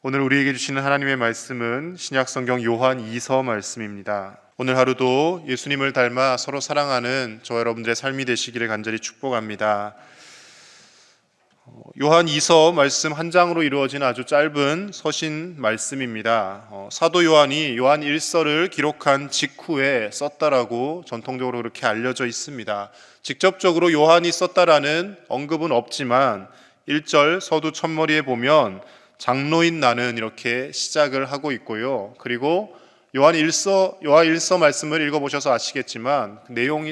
오늘 우리에게 주시는 하나님의 말씀은 신약성경 요한 2서 말씀입니다. 오늘 하루도 예수님을 닮아 서로 사랑하는 저와 여러분들의 삶이 되시기를 간절히 축복합니다. 요한 2서 말씀 한 장으로 이루어진 아주 짧은 서신 말씀입니다. 사도 요한이 요한 1서를 기록한 직후에 썼다라고 전통적으로 그렇게 알려져 있습니다. 직접적으로 요한이 썼다라는 언급은 없지만 1절 서두 첫머리에 보면 장로인 나는 이렇게 시작을 하고 있고요. 그리고 요한 1서 말씀을 읽어보셔서 아시겠지만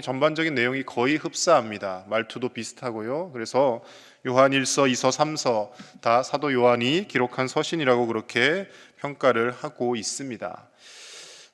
전반적인 내용이 거의 흡사합니다. 말투도 비슷하고요. 그래서 요한 1서, 2서, 3서 다 사도 요한이 기록한 서신이라고 그렇게 평가를 하고 있습니다.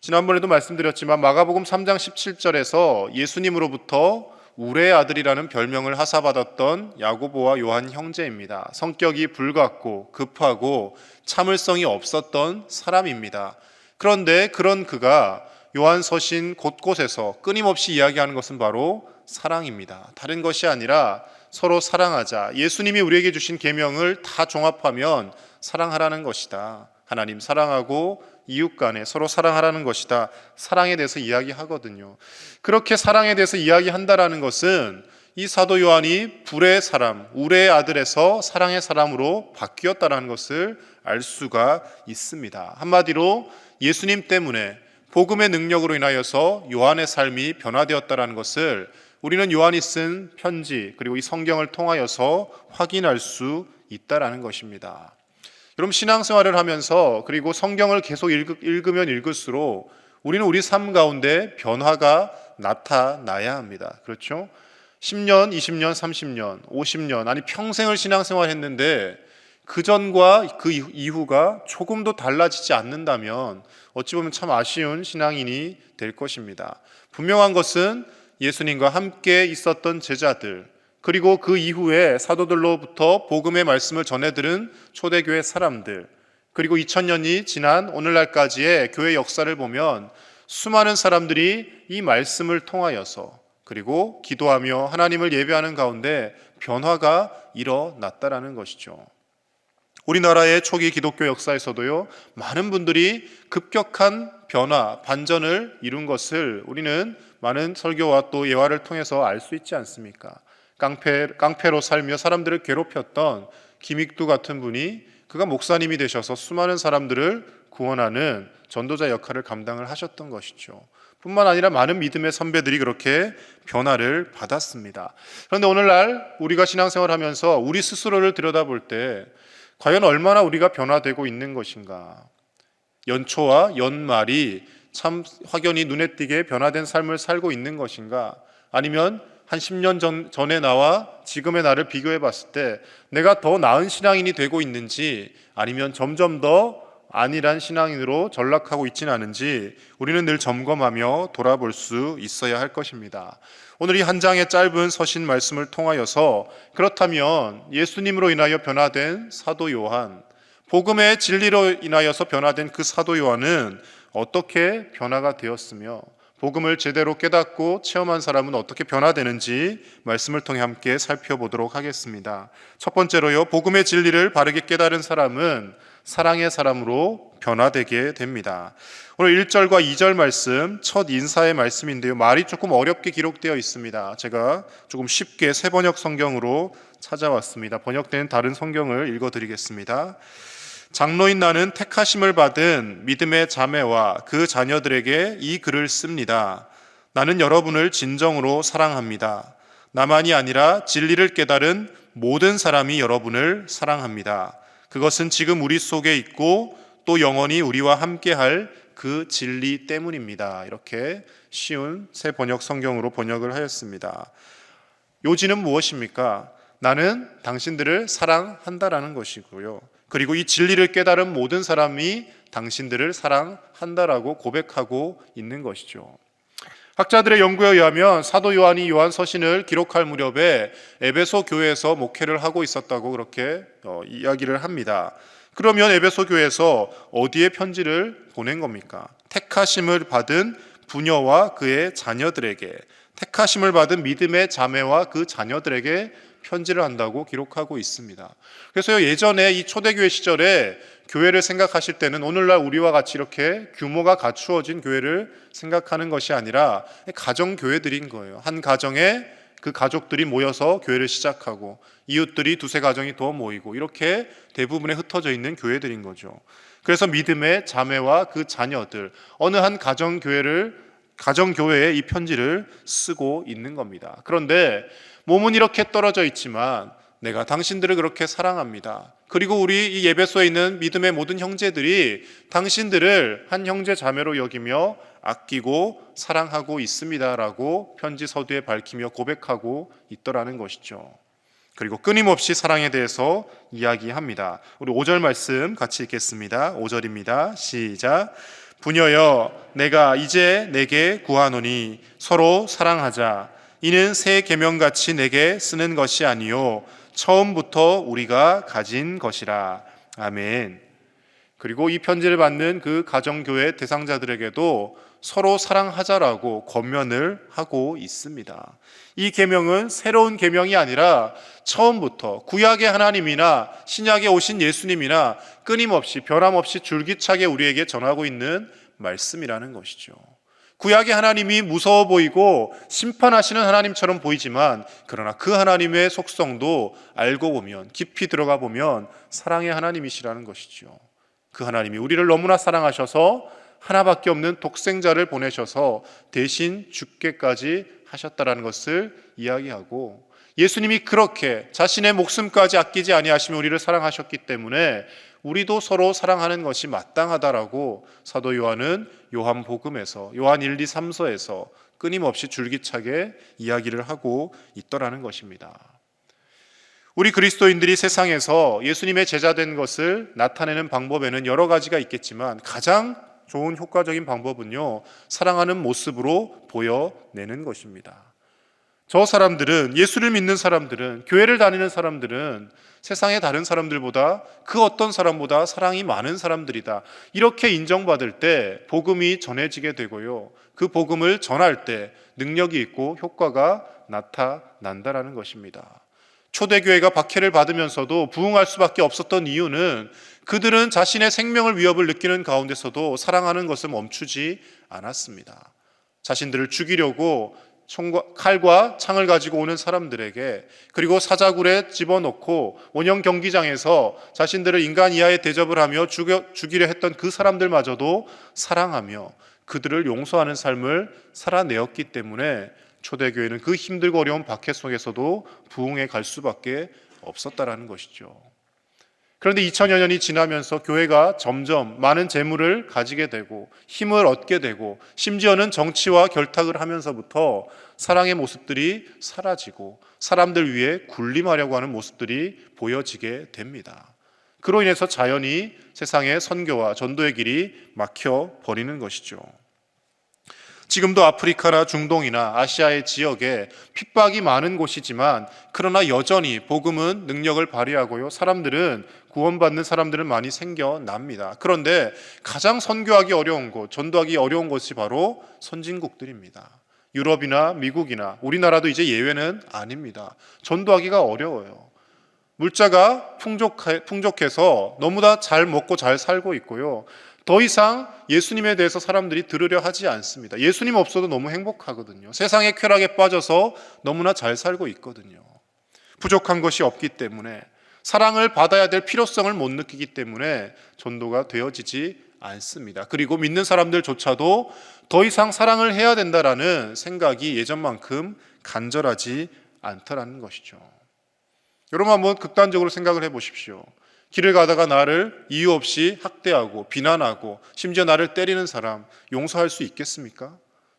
지난번에도 말씀드렸지만 마가복음 3장 17절에서 예수님으로부터 우레의 아들이라는 별명을 하사받았던 야고보와 요한 형제입니다. 성격이 불같고 급하고 참을성이 없었던 사람입니다. 그런데 그런 그가 요한 서신 곳곳에서 끊임없이 이야기하는 것은 바로 사랑입니다. 다른 것이 아니라 서로 사랑하자. 예수님이 우리에게 주신 계명을 다 종합하면 사랑하라는 것이다. 하나님 사랑하고 이웃 간에 서로 사랑하라는 것이다. 사랑에 대해서 이야기하거든요. 그렇게 사랑에 대해서 이야기한다라는 것은 이 사도 요한이 불의 사람, 우레의 아들에서 사랑의 사람으로 바뀌었다라는 것을 알 수가 있습니다. 한마디로 예수님 때문에 복음의 능력으로 인하여서 요한의 삶이 변화되었다라는 것을 우리는 요한이 쓴 편지 그리고 이 성경을 통하여서 확인할 수 있다라는 것입니다. 여러분 신앙생활을 하면서 그리고 성경을 계속 읽으면 읽을수록 우리는 우리 삶 가운데 변화가 나타나야 합니다. 그렇죠? 10년, 20년, 30년, 50년 아니 평생을 신앙생활 했는데 그 전과 그 이후가 조금도 달라지지 않는다면 어찌 보면 참 아쉬운 신앙인이 될 것입니다. 분명한 것은 예수님과 함께 있었던 제자들 그리고 그 이후에 사도들로부터 복음의 말씀을 전해들은 초대교회 사람들 그리고 2000년이 지난 오늘날까지의 교회 역사를 보면 수많은 사람들이 이 말씀을 통하여서 그리고 기도하며 하나님을 예배하는 가운데 변화가 일어났다라는 것이죠. 우리나라의 초기 기독교 역사에서도요, 많은 분들이 급격한 변화, 반전을 이룬 것을 우리는 많은 설교와 또 예화를 통해서 알 수 있지 않습니까? 깡패로 살며 사람들을 괴롭혔던 김익두 같은 분이 그가 목사님이 되셔서 수많은 사람들을 구원하는 전도자 역할을 감당을 하셨던 것이죠. 뿐만 아니라 많은 믿음의 선배들이 그렇게 변화를 받았습니다. 그런데 오늘날 우리가 신앙생활을 하면서 우리 스스로를 들여다볼 때 과연 얼마나 우리가 변화되고 있는 것인가? 연초와 연말이 참 확연히 눈에 띄게 변화된 삶을 살고 있는 것인가? 아니면 한 10년 전에 나와 지금의 나를 비교해 봤을 때 내가 더 나은 신앙인이 되고 있는지 아니면 점점 더 안일한 신앙인으로 전락하고 있지는 않은지 우리는 늘 점검하며 돌아볼 수 있어야 할 것입니다. 오늘 이 한 장의 짧은 서신 말씀을 통하여서 그렇다면 예수님으로 인하여 변화된 사도 요한, 복음의 진리로 인하여서 변화된 그 사도 요한은 어떻게 변화가 되었으며 복음을 제대로 깨닫고 체험한 사람은 어떻게 변화되는지 말씀을 통해 함께 살펴보도록 하겠습니다. 첫 번째로요, 복음의 진리를 바르게 깨달은 사람은 사랑의 사람으로 변화되게 됩니다. 오늘 1절과 2절 말씀, 첫 인사의 말씀인데요, 말이 조금 어렵게 기록되어 있습니다. 제가 조금 쉽게 새번역 성경으로 찾아왔습니다. 번역된 다른 성경을 읽어드리겠습니다. 장로인 나는 택하심을 받은 믿음의 자매와 그 자녀들에게 이 글을 씁니다. 나는 여러분을 진정으로 사랑합니다. 나만이 아니라 진리를 깨달은 모든 사람이 여러분을 사랑합니다. 그것은 지금 우리 속에 있고 또 영원히 우리와 함께할 그 진리 때문입니다. 이렇게 쉬운 새 번역 성경으로 번역을 하였습니다. 요지는 무엇입니까? 나는 당신들을 사랑한다라는 것이고요. 그리고 이 진리를 깨달은 모든 사람이 당신들을 사랑한다라고 고백하고 있는 것이죠. 학자들의 연구에 의하면 사도 요한이 요한 서신을 기록할 무렵에 에베소 교회에서 목회를 하고 있었다고 그렇게 이야기를 합니다. 그러면 에베소 교회에서 어디에 편지를 보낸 겁니까? 택하심을 받은 부녀와 그의 자녀들에게, 택하심을 받은 믿음의 자매와 그 자녀들에게 편지를 한다고 기록하고 있습니다. 그래서 예전에 이 초대교회 시절에 교회를 생각하실 때는 오늘날 우리와 같이 이렇게 규모가 갖추어진 교회를 생각하는 것이 아니라 가정교회들인 거예요. 한 가정에 그 가족들이 모여서 교회를 시작하고 이웃들이 두세 가정이 더 모이고 이렇게 대부분에 흩어져 있는 교회들인 거죠. 그래서 믿음의 자매와 그 자녀들, 어느 한 가정교회에 이 편지를 쓰고 있는 겁니다. 그런데 몸은 이렇게 떨어져 있지만 내가 당신들을 그렇게 사랑합니다. 그리고 우리 이 예배소에 있는 믿음의 모든 형제들이 당신들을 한 형제 자매로 여기며 아끼고 사랑하고 있습니다라고 편지 서두에 밝히며 고백하고 있더라는 것이죠. 그리고 끊임없이 사랑에 대해서 이야기합니다. 우리 5절 말씀 같이 읽겠습니다. 5절입니다. 시작. 부녀여, 내가 이제 내게 구하노니 서로 사랑하자. 이는 새 계명같이 내게 쓰는 것이 아니요 처음부터 우리가 가진 것이라. 아멘. 그리고 이 편지를 받는 그 가정교회 대상자들에게도 서로 사랑하자라고 권면을 하고 있습니다. 이 계명은 새로운 계명이 아니라 처음부터 구약의 하나님이나 신약에 오신 예수님이나 끊임없이 변함없이 줄기차게 우리에게 전하고 있는 말씀이라는 것이죠. 구약의 하나님이 무서워 보이고 심판하시는 하나님처럼 보이지만 그러나 그 하나님의 속성도 알고 보면, 깊이 들어가 보면 사랑의 하나님이시라는 것이죠. 그 하나님이 우리를 너무나 사랑하셔서 하나밖에 없는 독생자를 보내셔서 대신 죽게까지 하셨다라는 것을 이야기하고, 예수님이 그렇게 자신의 목숨까지 아끼지 아니하시며 우리를 사랑하셨기 때문에 우리도 서로 사랑하는 것이 마땅하다라고 사도 요한은 요한복음에서, 요한 1, 2, 3서에서 끊임없이 줄기차게 이야기를 하고 있더라는 것입니다. 우리 그리스도인들이 세상에서 예수님의 제자된 것을 나타내는 방법에는 여러 가지가 있겠지만 가장 좋은 효과적인 방법은요, 사랑하는 모습으로 보여내는 것입니다. 저 사람들은, 예수를 믿는 사람들은, 교회를 다니는 사람들은 세상의 다른 사람들보다, 그 어떤 사람보다 사랑이 많은 사람들이다, 이렇게 인정받을 때 복음이 전해지게 되고요, 그 복음을 전할 때 능력이 있고 효과가 나타난다라는 것입니다. 초대교회가 박해를 받으면서도 부흥할 수밖에 없었던 이유는 그들은 자신의 생명을 위협을 느끼는 가운데서도 사랑하는 것을 멈추지 않았습니다. 자신들을 죽이려고 칼과 창을 가지고 오는 사람들에게, 그리고 사자굴에 집어넣고 원형 경기장에서 자신들을 인간 이하의 대접을 하며 죽이려 했던 그 사람들마저도 사랑하며 그들을 용서하는 삶을 살아내었기 때문에 초대교회는 그 힘들고 어려운 박해 속에서도 부흥에 갈 수밖에 없었다라는 것이죠. 그런데 2000여 년이 지나면서 교회가 점점 많은 재물을 가지게 되고 힘을 얻게 되고 심지어는 정치와 결탁을 하면서부터 사랑의 모습들이 사라지고 사람들 위해 군림하려고 하는 모습들이 보여지게 됩니다. 그로 인해서 자연히 세상의 선교와 전도의 길이 막혀버리는 것이죠. 지금도 아프리카나 중동이나 아시아의 지역에 핍박이 많은 곳이지만 그러나 여전히 복음은 능력을 발휘하고요, 사람들은 구원받는 사람들은 많이 생겨납니다. 그런데 가장 선교하기 어려운 곳, 전도하기 어려운 곳이 바로 선진국들입니다. 유럽이나 미국이나 우리나라도 이제 예외는 아닙니다. 전도하기가 어려워요. 물자가 풍족해서 너무나 잘 먹고 잘 살고 있고요, 더 이상 예수님에 대해서 사람들이 들으려 하지 않습니다. 예수님 없어도 너무 행복하거든요. 세상의 쾌락에 빠져서 너무나 잘 살고 있거든요. 부족한 것이 없기 때문에, 사랑을 받아야 될 필요성을 못 느끼기 때문에 전도가 되어지지 않습니다. 그리고 믿는 사람들조차도 더 이상 사랑을 해야 된다라는 생각이 예전만큼 간절하지 않더라는 것이죠. 여러분 한번 극단적으로 생각을 해보십시오. 길을 가다가 나를 이유 없이 학대하고 비난하고 심지어 나를 때리는 사람 용서할 수 있겠습니까?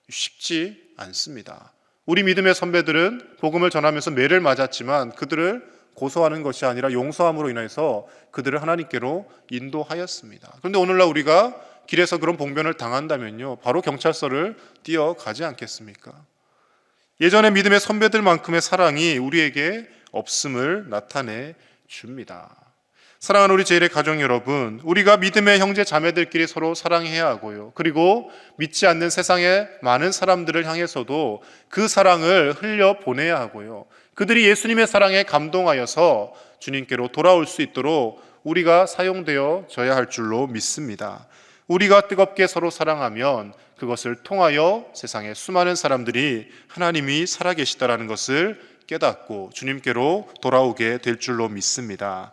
쉽지 않습니다. 우리 믿음의 선배들은 복음을 전하면서 매를 맞았지만 그들을 고소하는 것이 아니라 용서함으로 인해서 그들을 하나님께로 인도하였습니다. 그런데 오늘날 우리가 길에서 그런 봉변을 당한다면요, 바로 경찰서를 뛰어가지 않겠습니까? 예전의 믿음의 선배들만큼의 사랑이 우리에게 없음을 나타내 줍니다. 사랑하는 우리 제1의 가족 여러분, 우리가 믿음의 형제 자매들끼리 서로 사랑해야 하고요. 그리고 믿지 않는 세상의 많은 사람들을 향해서도 그 사랑을 흘려 보내야 하고요. 그들이 예수님의 사랑에 감동하여서 주님께로 돌아올 수 있도록 우리가 사용되어져야 할 줄로 믿습니다. 우리가 뜨겁게 서로 사랑하면 그것을 통하여 세상의 수많은 사람들이 하나님이 살아계시다라는 것을 깨닫고 주님께로 돌아오게 될 줄로 믿습니다.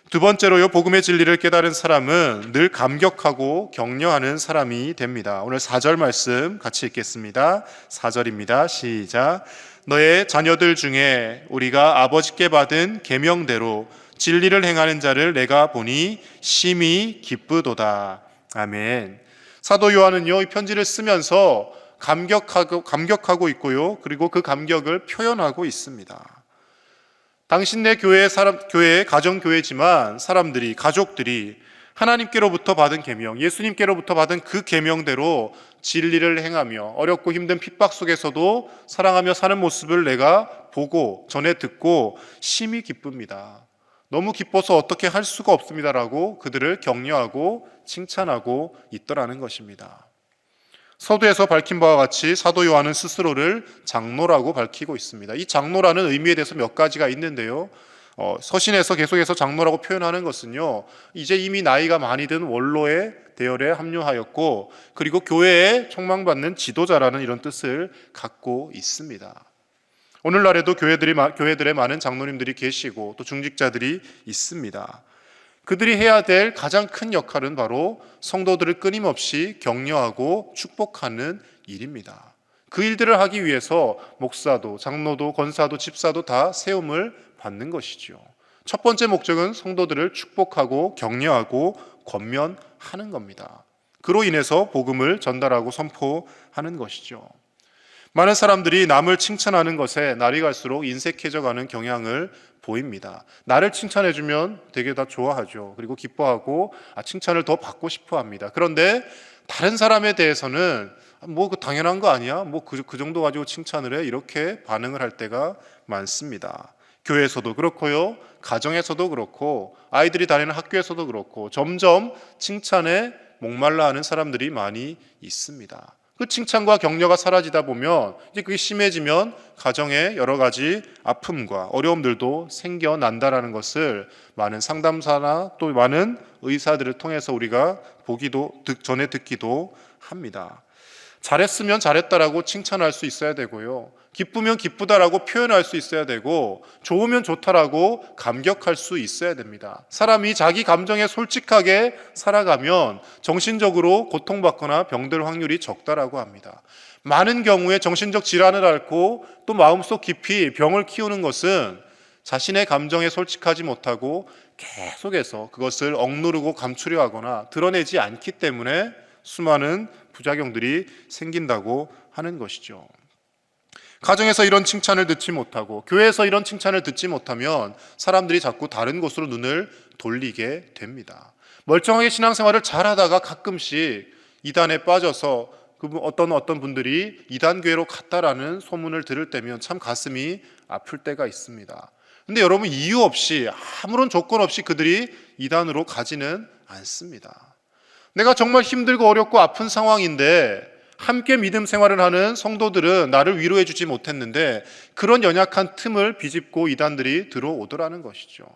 두 번째로요, 복음의 진리를 깨달은 사람은 늘 감격하고 격려하는 사람이 됩니다. 오늘 4절 말씀 같이 읽겠습니다. 4절입니다. 시작. 너의 자녀들 중에 우리가 아버지께 받은 계명대로 진리를 행하는 자를 내가 보니 심히 기쁘도다. 아멘. 사도 요한은요, 이 편지를 쓰면서 감격하고 있고요, 그리고 그 감격을 표현하고 있습니다. 당신네 교회 가정교회지만 사람들이, 가족들이 하나님께로부터 받은 계명, 예수님께로부터 받은 그 계명대로 진리를 행하며 어렵고 힘든 핍박 속에서도 사랑하며 사는 모습을 내가 보고 전해 듣고 심히 기쁩니다. 너무 기뻐서 어떻게 할 수가 없습니다라고 그들을 격려하고 칭찬하고 있더라는 것입니다. 서두에서 밝힌 바와 같이 사도 요한은 스스로를 장로라고 밝히고 있습니다. 이 장로라는 의미에 대해서 몇 가지가 있는데요, 서신에서 계속해서 장로라고 표현하는 것은요, 이제 이미 나이가 많이 든 원로의 대열에 합류하였고, 그리고 교회에 촉망받는 지도자라는 이런 뜻을 갖고 있습니다. 오늘날에도 교회들에 많은 장로님들이 계시고 또 중직자들이 있습니다. 그들이 해야 될 가장 큰 역할은 바로 성도들을 끊임없이 격려하고 축복하는 일입니다. 그 일들을 하기 위해서 목사도, 장로도, 권사도, 집사도 다 세움을 받는 것이죠. 첫 번째 목적은 성도들을 축복하고 격려하고 권면하는 겁니다. 그로 인해서 복음을 전달하고 선포하는 것이죠. 많은 사람들이 남을 칭찬하는 것에 날이 갈수록 인색해져가는 경향을 보입니다. 나를 칭찬해주면 되게 다 좋아하죠. 그리고 기뻐하고 칭찬을 더 받고 싶어 합니다. 그런데 다른 사람에 대해서는 뭐 당연한 거 아니야? 뭐 그 정도 가지고 칭찬을 해? 이렇게 반응을 할 때가 많습니다. 교회에서도 그렇고요, 가정에서도 그렇고, 아이들이 다니는 학교에서도 그렇고, 점점 칭찬에 목말라 하는 사람들이 많이 있습니다. 그 칭찬과 격려가 사라지다 보면 이제 그게 심해지면 가정에 여러 가지 아픔과 어려움들도 생겨난다라는 것을 많은 상담사나 또 많은 의사들을 통해서 우리가 전해 듣기도 합니다. 잘했으면 잘했다라고 칭찬할 수 있어야 되고요, 기쁘면 기쁘다라고 표현할 수 있어야 되고, 좋으면 좋다라고 감격할 수 있어야 됩니다. 사람이 자기 감정에 솔직하게 살아가면 정신적으로 고통받거나 병들 확률이 적다라고 합니다. 많은 경우에 정신적 질환을 앓고 또 마음속 깊이 병을 키우는 것은 자신의 감정에 솔직하지 못하고 계속해서 그것을 억누르고 감추려 하거나 드러내지 않기 때문에 수많은 부작용들이 생긴다고 하는 것이죠. 가정에서 이런 칭찬을 듣지 못하고 교회에서 이런 칭찬을 듣지 못하면 사람들이 자꾸 다른 곳으로 눈을 돌리게 됩니다. 멀쩡하게 신앙생활을 잘하다가 가끔씩 이단에 빠져서 어떤 분들이 이단교회로 갔다라는 소문을 들을 때면 참 가슴이 아플 때가 있습니다. 근데 여러분, 이유 없이 아무런 조건 없이 그들이 이단으로 가지는 않습니다. 내가 정말 힘들고 어렵고 아픈 상황인데 함께 믿음 생활을 하는 성도들은 나를 위로해 주지 못했는데 그런 연약한 틈을 비집고 이단들이 들어오더라는 것이죠.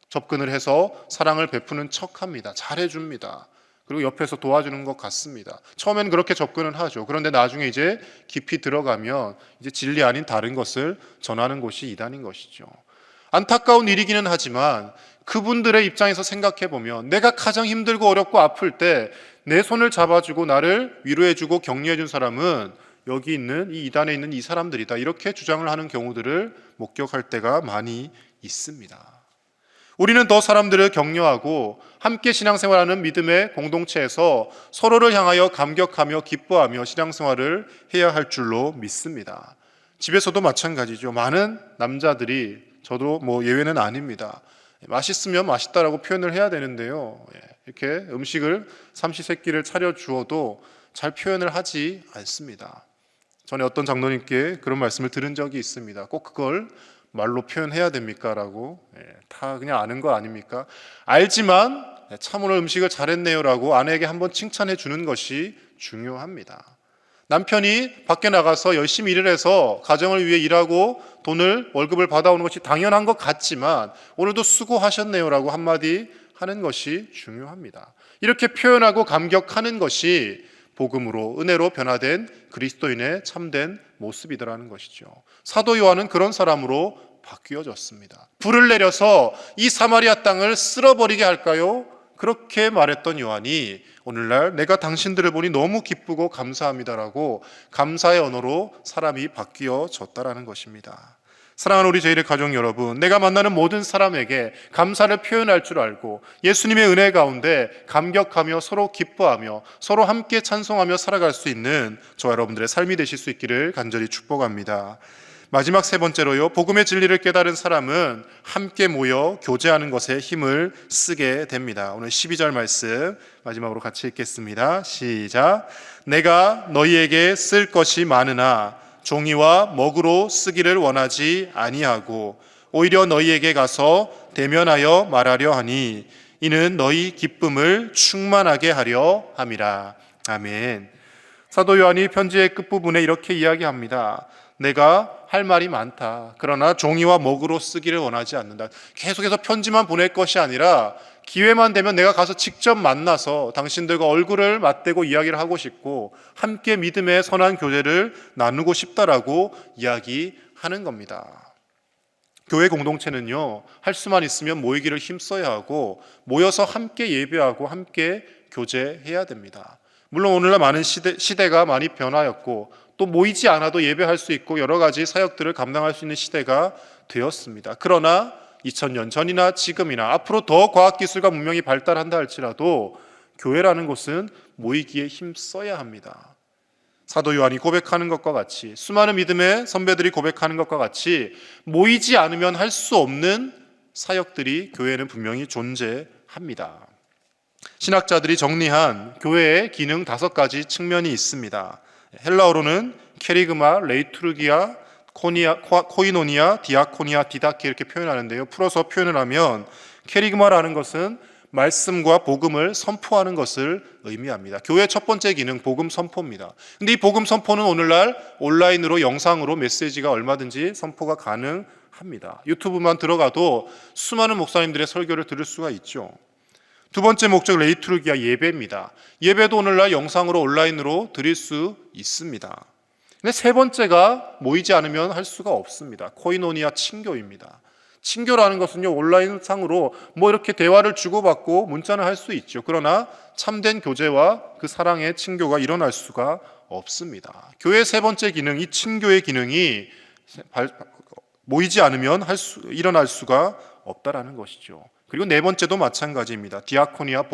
접근을 해서 사랑을 베푸는 척합니다. 잘해줍니다. 그리고 옆에서 도와주는 것 같습니다. 처음에는 그렇게 접근을 하죠. 그런데 나중에 이제 깊이 들어가면 이제 진리 아닌 다른 것을 전하는 곳이 이단인 것이죠. 안타까운 일이기는 하지만 그분들의 입장에서 생각해 보면 내가 가장 힘들고 어렵고 아플 때 내 손을 잡아주고 나를 위로해주고 격려해준 사람은 여기 있는 이 이단에 있는 이 사람들이다, 이렇게 주장을 하는 경우들을 목격할 때가 많이 있습니다. 우리는 더 사람들을 격려하고 함께 신앙생활하는 믿음의 공동체에서 서로를 향하여 감격하며 기뻐하며 신앙생활을 해야 할 줄로 믿습니다. 집에서도 마찬가지죠. 많은 남자들이, 저도 뭐 예외는 아닙니다, 맛있으면 맛있다라고 표현을 해야 되는데요, 이렇게 음식을 삼시세끼를 차려주어도 잘 표현을 하지 않습니다. 전에 어떤 장로님께 그런 말씀을 들은 적이 있습니다. 꼭 그걸 말로 표현해야 됩니까? 라고 다 그냥 아는 거 아닙니까? 알지만 참 오늘 음식을 잘했네요 라고 아내에게 한번 칭찬해 주는 것이 중요합니다. 남편이 밖에 나가서 열심히 일을 해서 가정을 위해 일하고 월급을 받아오는 것이 당연한 것 같지만 오늘도 수고하셨네요 라고 한마디 하는 것이 중요합니다. 이렇게 표현하고 감격하는 것이 복음으로 은혜로 변화된 그리스도인의 참된 모습이더라는 것이죠. 사도 요한은 그런 사람으로 바뀌어졌습니다. 불을 내려서 이 사마리아 땅을 쓸어버리게 할까요? 그렇게 말했던 요한이 오늘날 내가 당신들을 보니 너무 기쁘고 감사합니다라고 감사의 언어로 사람이 바뀌어졌다라는 것입니다. 사랑하는 우리 제1의 가족 여러분, 내가 만나는 모든 사람에게 감사를 표현할 줄 알고 예수님의 은혜 가운데 감격하며 서로 기뻐하며 서로 함께 찬송하며 살아갈 수 있는 저와 여러분들의 삶이 되실 수 있기를 간절히 축복합니다. 마지막 세 번째로요, 복음의 진리를 깨달은 사람은 함께 모여 교제하는 것에 힘을 쓰게 됩니다. 오늘 12절 말씀 마지막으로 같이 읽겠습니다. 시작. 내가 너희에게 쓸 것이 많으나 종이와 먹으로 쓰기를 원하지 아니하고 오히려 너희에게 가서 대면하여 말하려 하니 이는 너희 기쁨을 충만하게 하려 함이라. 아멘. 사도 요한이 편지의 끝부분에 이렇게 이야기합니다. 내가 할 말이 많다. 그러나 종이와 먹으로 쓰기를 원하지 않는다. 계속해서 편지만 보낼 것이 아니라 기회만 되면 내가 가서 직접 만나서 당신들과 얼굴을 맞대고 이야기를 하고 싶고 함께 믿음의 선한 교제를 나누고 싶다라고 이야기하는 겁니다. 교회 공동체는요, 할 수만 있으면 모이기를 힘써야 하고 모여서 함께 예배하고 함께 교제해야 됩니다. 물론 오늘날 많은 시대가 많이 변하였고 또 모이지 않아도 예배할 수 있고 여러 가지 사역들을 감당할 수 있는 시대가 되었습니다. 그러나 2000년 전이나 지금이나 앞으로 더 과학기술과 문명이 발달한다 할지라도 교회라는 곳은 모이기에 힘써야 합니다. 사도 요한이 고백하는 것과 같이 수많은 믿음의 선배들이 고백하는 것과 같이 모이지 않으면 할 수 없는 사역들이 교회에는 분명히 존재합니다. 신학자들이 정리한 교회의 기능 5가지 측면이 있습니다. 헬라어로는 케리그마, 레이투르기아, 코이노니아, 디아코니아, 디다케 이렇게 표현하는데요. 풀어서 표현을 하면 케리그마라는 것은 말씀과 복음을 선포하는 것을 의미합니다. 교회의 첫 번째 기능, 복음 선포입니다. 근데 이 복음 선포는 오늘날 온라인으로 영상으로 메시지가 얼마든지 선포가 가능합니다. 유튜브만 들어가도 수많은 목사님들의 설교를 들을 수가 있죠. 두 번째 목적, 레이투르기아, 예배입니다. 예배도 오늘날 영상으로 온라인으로 드릴 수 있습니다. 근데 세 번째가 모이지 않으면 할 수가 없습니다. 코이노니아, 친교입니다. 친교라는 것은요, 온라인상으로 이렇게 대화를 주고받고 문자는 할 수 있죠. 그러나 참된 교제와 그 사랑의 친교가 일어날 수가 없습니다. 교회의 세 번째 기능, 이 친교의 기능이 모이지 않으면 일어날 수가 없다라는 것이죠. 그리고 네 번째도 마찬가지입니다. 디아코니아,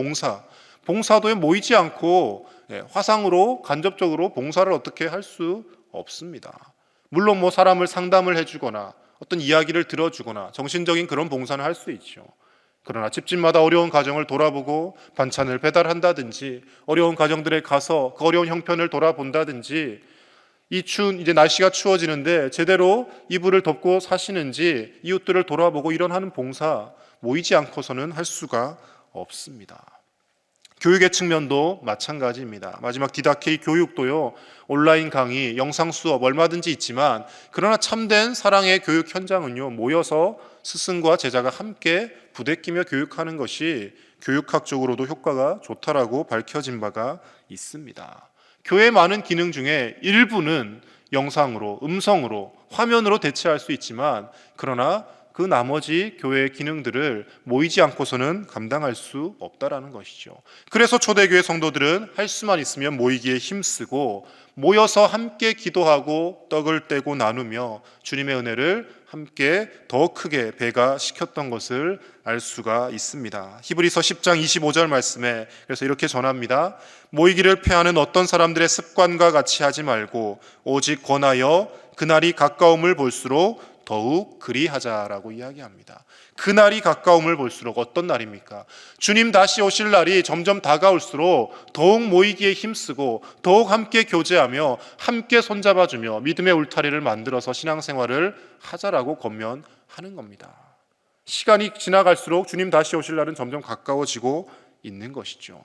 봉사도 모이지 않고 화상으로 간접적으로 봉사를 어떻게 할 수 없습니다. 물론 사람을 상담을 해주거나 어떤 이야기를 들어주거나 정신적인 그런 봉사는 할 수 있죠. 그러나 집집마다 어려운 가정을 돌아보고 반찬을 배달한다든지 어려운 가정들에 가서 그 어려운 형편을 돌아본다든지 이제 날씨가 추워지는데 제대로 이불을 덮고 사시는지 이웃들을 돌아보고 이런 하는 봉사 모이지 않고서는 할 수가 없습니다. 교육의 측면도 마찬가지입니다. 마지막 디다케이 교육도요, 온라인 강의, 영상 수업 얼마든지 있지만 그러나 참된 사랑의 교육 현장은요, 모여서 스승과 제자가 함께 부대끼며 교육하는 것이 교육학적으로도 효과가 좋다라고 밝혀진 바가 있습니다. 교회의 많은 기능 중에 일부는 영상으로, 음성으로, 화면으로 대체할 수 있지만 그러나 그 나머지 교회의 기능들을 모이지 않고서는 감당할 수 없다라는 것이죠. 그래서 초대교회 성도들은 할 수만 있으면 모이기에 힘쓰고 모여서 함께 기도하고 떡을 떼고 나누며 주님의 은혜를 함께 더 크게 배가시켰던 것을 알 수가 있습니다. 히브리서 10장 25절 말씀에 그래서 이렇게 전합니다. 모이기를 패하는 어떤 사람들의 습관과 같이 하지 말고 오직 권하여 그날이 가까움을 볼수록 더욱 그리하자라고 이야기합니다. 그날이 가까움을 볼수록 어떤 날입니까? 주님 다시 오실 날이 점점 다가올수록 더욱 모이기에 힘쓰고 더욱 함께 교제하며 함께 손잡아주며 믿음의 울타리를 만들어서 신앙생활을 하자라고 권면하는 겁니다. 시간이 지나갈수록 주님 다시 오실 날은 점점 가까워지고 있는 것이죠.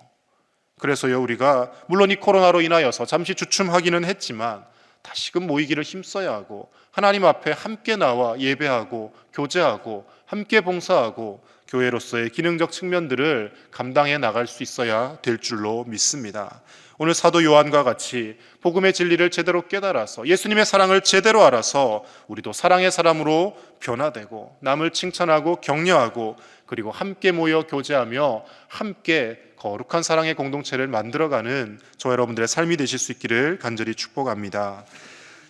그래서요, 우리가 물론 이 코로나로 인하여서 잠시 주춤하기는 했지만 다시금 모이기를 힘써야 하고 하나님 앞에 함께 나와 예배하고 교제하고 함께 봉사하고 교회로서의 기능적 측면들을 감당해 나갈 수 있어야 될 줄로 믿습니다. 오늘 사도 요한과 같이 복음의 진리를 제대로 깨달아서 예수님의 사랑을 제대로 알아서 우리도 사랑의 사람으로 변화되고 남을 칭찬하고 격려하고 그리고 함께 모여 교제하며 함께 거룩한 사랑의 공동체를 만들어가는 저와 여러분들의 삶이 되실 수 있기를 간절히 축복합니다.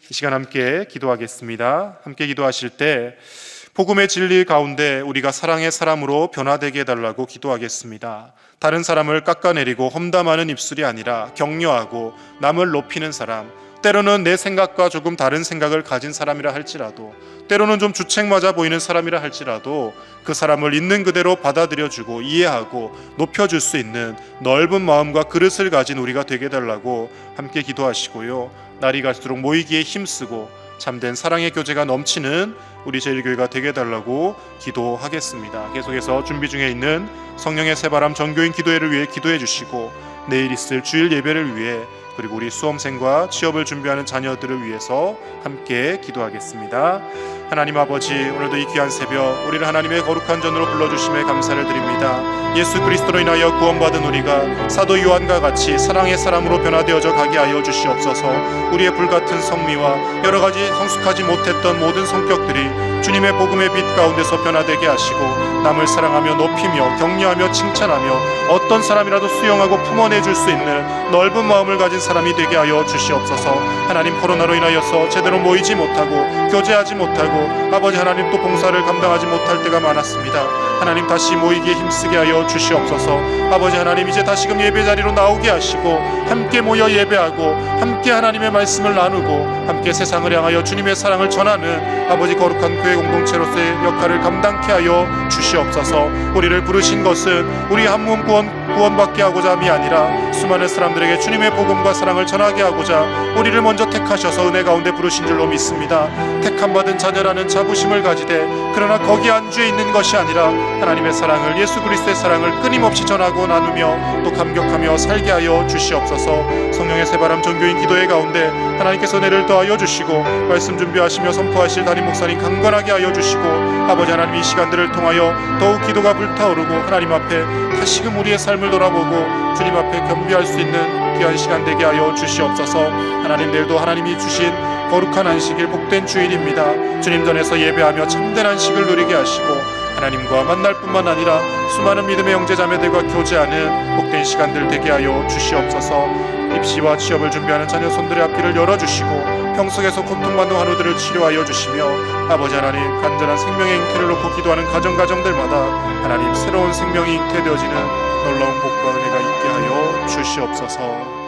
이 시간 함께 기도하겠습니다. 함께 기도하실 때 복음의 진리 가운데 우리가 사랑의 사람으로 변화되게 해달라고 기도하겠습니다. 다른 사람을 깎아내리고 험담하는 입술이 아니라 격려하고 남을 높이는 사람, 때로는 내 생각과 조금 다른 생각을 가진 사람이라 할지라도, 때로는 좀 주책맞아 보이는 사람이라 할지라도 그 사람을 있는 그대로 받아들여주고 이해하고 높여줄 수 있는 넓은 마음과 그릇을 가진 우리가 되게 해달라고 함께 기도하시고요, 날이 갈수록 모이기에 힘쓰고 참된 사랑의 교제가 넘치는 우리 제일교회가 되게 해달라고 기도하겠습니다. 계속해서 준비 중에 있는 성령의 새바람 전교인 기도회를 위해 기도해 주시고 내일 있을 주일 예배를 위해 그리고 우리 수험생과 취업을 준비하는 자녀들을 위해서 함께 기도하겠습니다. 하나님 아버지, 오늘도 이 귀한 새벽 우리를 하나님의 거룩한 전으로 불러주심에 감사를 드립니다. 예수 그리스도로 인하여 구원받은 우리가 사도 요한과 같이 사랑의 사람으로 변화되어져 가게 하여 주시옵소서. 우리의 불같은 성미와 여러 가지 성숙하지 못했던 모든 성격들이 주님의 복음의 빛 가운데서 변화되게 하시고 남을 사랑하며 높이며 격려하며 칭찬하며 어떤 사람이라도 수용하고 품어내줄 수 있는 넓은 마음을 가진 사람이 되게 하여 주시옵소서. 하나님, 코로나로 인하여서 제대로 모이지 못하고 교제하지 못하고 아버지 하나님 또 봉사를 감당하지 못할 때가 많았습니다. 하나님, 다시 모이기에 힘쓰게 하여 주시옵소서. 아버지 하나님, 이제 다시금 예배 자리로 나오게 하시고 함께 모여 예배하고 함께 하나님의 말씀을 나누고 함께 세상을 향하여 주님의 사랑을 전하는 아버지 거룩한 교회 공동체로서의 역할을 감당케 하여 주시옵소서. 우리를 부르신 것은 우리 한 몸 구원받게 하고자 함이 아니라 수많은 사람들에게 주님의 복음과 사랑을 전하게 하고자 우리를 먼저 택하셔서 은혜 가운데 부르신 줄로 믿습니다. 택함받은 자녀라는 자부심을 가지되 그러나 거기에 안주해 있는 것이 아니라 하나님의 사랑을, 예수 그리스도의 사랑을 끊임없이 전하고 나누며 또 감격하며 살게 하여 주시옵소서. 성령의 새바람 전교인 기도회 가운데 하나님께서 은혜를 더하여 주시고 말씀 준비하시며 선포하실 담임 목사님 강건하게 하여 주시고 아버지 하나님, 이 시간들을 통하여 더욱 기도가 불타오르고 하나님 앞에 다시금 우리의 삶을 돌아보고 주님 앞에 겸비할 수 있는 귀한 시간 되게 하여 주시옵소서. 하나님, 내일도 하나님이 주신 거룩한 안식일 복된 주일입니다. 주님 전에서 예배하며 참된 안식을 누리게 하시고 하나님과 만날 뿐만 아니라 수많은 믿음의 형제자매들과 교제하는 복된 시간들 되게 하여 주시옵소서. 입시와 취업을 준비하는 자녀 손들의 앞길을 열어주시고 평속에서 고통받는 환우들을 치료하여 주시며 아버지 하나님, 간절한 생명의 잉태를 놓고 기도하는 가정들마다 하나님, 새로운 생명이 잉태되어지는 놀라운 복과 은혜가 있게 하여 주시옵소서.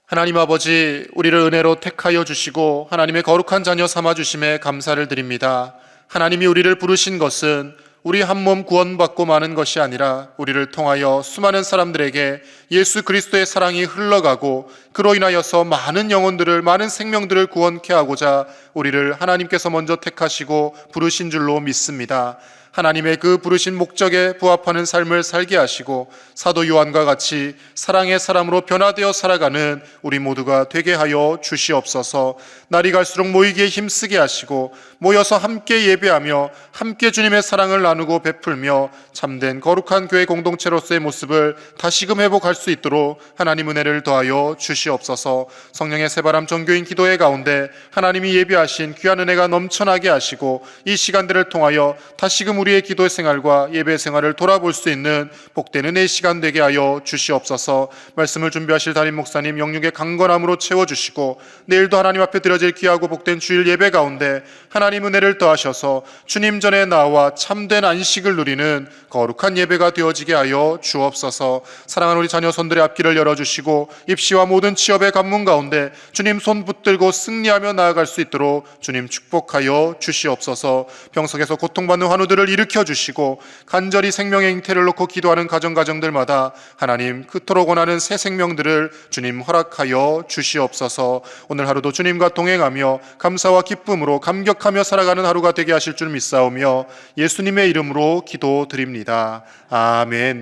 하나님 아버지, 우리를 은혜로 택하여 주시고 하나님의 거룩한 자녀 삼아 주심에 감사를 드립니다. 하나님이 우리를 부르신 것은 우리 한 몸 구원받고 마는 것이 아니라 우리를 통하여 수많은 사람들에게 예수 그리스도의 사랑이 흘러가고 그로 인하여서 많은 영혼들을, 많은 생명들을 구원케 하고자 우리를 하나님께서 먼저 택하시고 부르신 줄로 믿습니다. 하나님의 그 부르신 목적에 부합하는 삶을 살게 하시고 사도 요한과 같이 사랑의 사람으로 변화되어 살아가는 우리 모두가 되게 하여 주시옵소서. 날이 갈수록 모이기에 힘쓰게 하시고 모여서 함께 예배하며 함께 주님의 사랑을 나누고 베풀며 참된 거룩한 교회 공동체로서의 모습을 다시금 회복할 수 있도록 하나님 은혜를 더하여 주시옵소서. 성령의 새바람 전교인 기도회 가운데 하나님이 예비하신 귀한 은혜가 넘쳐나게 하시고 이 시간들을 통하여 다시금 우리의 기도 생활과 예배 생활을 돌아볼 수 있는 복된 은혜의 시간 되게 하여 주시옵소서. 말씀을 준비하실 담임 목사님 영육의 강건함으로 채워주시고 내일도 하나님 앞에 드려질 귀하고 복된 주일 예배 가운데 하나님 은혜를 더하셔서 주님 전에 나와 참된 안식을 누리는 거룩한 예배가 되어지게 하여 주옵소서. 사랑하는 우리 자녀 손들의 앞길을 열어주시고 입시와 모든 취업의 관문 가운데 주님 손 붙들고 승리하며 나아갈 수 있도록 주님 축복하여 주시옵소서. 병석에서 고통받는 환우들을 일으켜 주시고 간절히 생명의 잉태를 놓고 기도하는 가정들마다 하나님 그토록 원하는 새 생명들을 주님 허락하여 주시옵소서. 오늘 하루도 주님과 동행하며 감사와 기쁨으로 감격하며 살아가는 하루가 되게 하실 줄 믿사오며 예수님의 이름으로 기도드립니다. 아멘.